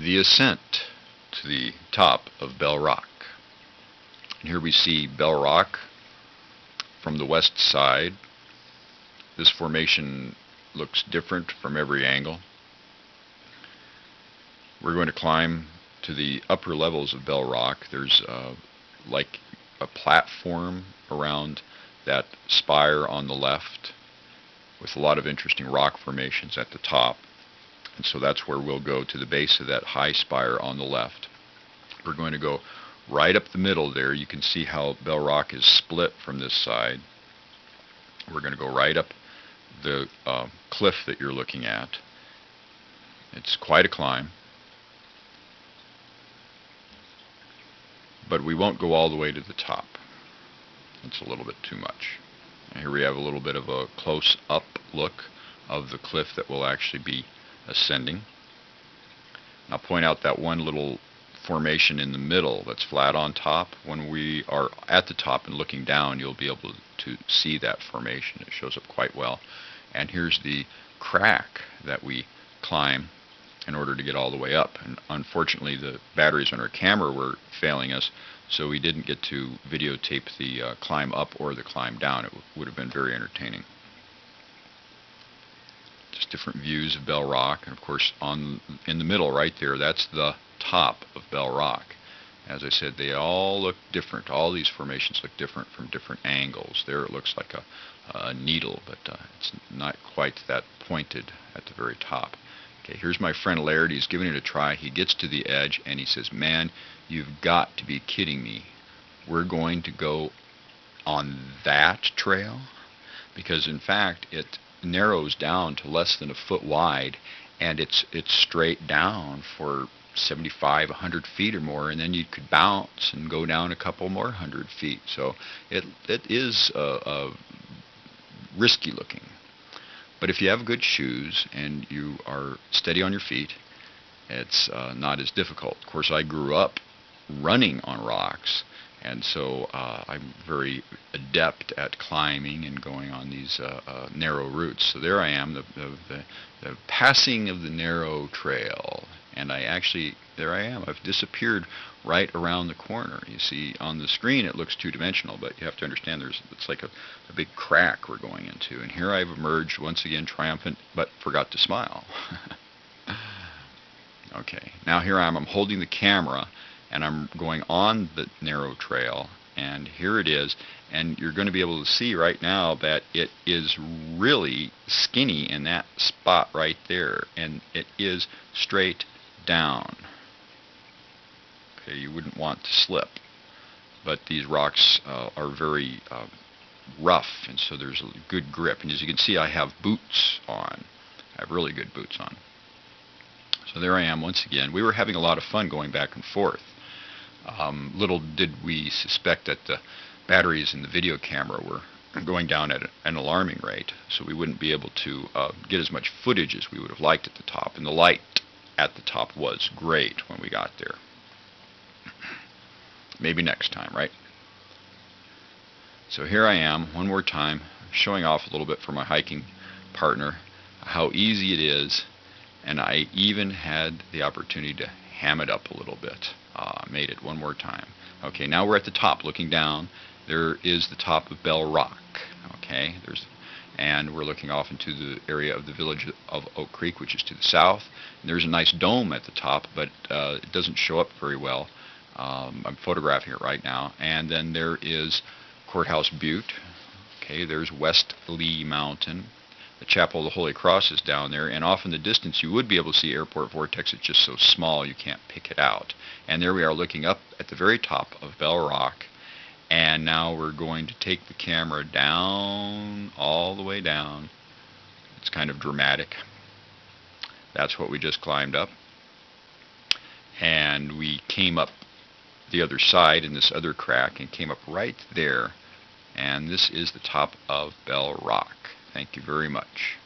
The ascent to the top of Bell Rock. And here we see Bell Rock from the west side. This formation looks different from every angle. We're going to climb to the upper levels of Bell Rock. There's like a platform around that spire on the left with a lot of interesting rock formations at the top. And so that's where we'll go, to the base of that high spire on the left. We're going to go right up the middle there. You can see how Bell Rock is split from this side. We're going to go right up the cliff that you're looking at. It's quite a climb, but we won't go all the way to the top. It's a little bit too much. And here we have a little bit of a close-up look of the cliff that will actually be ascending. I'll point out that one little formation in the middle that's flat on top. When we are at the top and looking down, you'll be able to see that formation. It shows up quite well. And here's the crack that we climb in order to get all the way up. And unfortunately, the batteries on our camera were failing us, so we didn't get to videotape the climb up or the climb down. It would have been very entertaining. Just different views of Bell Rock, and of course in the middle right there, that's the top of Bell Rock. As I said, they all look different. All these formations look different from different angles. There it looks like a needle, but it's not quite that pointed at the very top. Okay, here's my friend Laird. He's giving it a try. He gets to the edge and he says, "Man, you've got to be kidding me. We're going to go on that trail?" Because in fact it narrows down to less than a foot wide, and it's straight down for 75, 100 feet or more, and then you could bounce and go down a couple more 100 feet. So it is risky looking. But if you have good shoes and you are steady on your feet, it's not as difficult. Of course, I grew up running on rocks, and so I'm very adept at climbing and going on these narrow routes. So there I am, the passing of the narrow trail. And there I am. I've disappeared right around the corner. You see, on the screen it looks two-dimensional, but you have to understand it's like a big crack we're going into. And here I've emerged once again triumphant, but forgot to smile. Okay, now here I am. I'm holding the camera, and I'm going on the narrow trail, and here it is, and you're going to be able to see right now that it is really skinny in that spot right there, and it is straight down. Okay, you wouldn't want to slip, but these rocks are very rough, and so there's a good grip. And as you can see, I have boots on. I have really good boots on. So there I am once again. We were having a lot of fun going back and forth. Little did we suspect that the batteries in the video camera were going down at an alarming rate, so we wouldn't be able to get as much footage as we would have liked at the top. And the light at the top was great when we got there. Maybe next time, right? So here I am one more time, showing off a little bit for my hiking partner how easy it is, and I even had the opportunity to ham it up a little bit. Made it one more time. Okay, now we're at the top looking down. There is the top of Bell Rock. Okay, and we're looking off into the area of the village of Oak Creek, which is to the south. And there's a nice dome at the top, but it doesn't show up very well. I'm photographing it right now. And then there is Courthouse Butte. Okay, there's West Lee Mountain. The Chapel of the Holy Cross is down there, and off in the distance you would be able to see Airport Vortex. It's just so small you can't pick it out. And there we are looking up at the very top of Bell Rock, and now we're going to take the camera down, all the way down. It's kind of dramatic. That's what we just climbed up. And we came up the other side in this other crack and came up right there. And this is the top of Bell Rock. Thank you very much.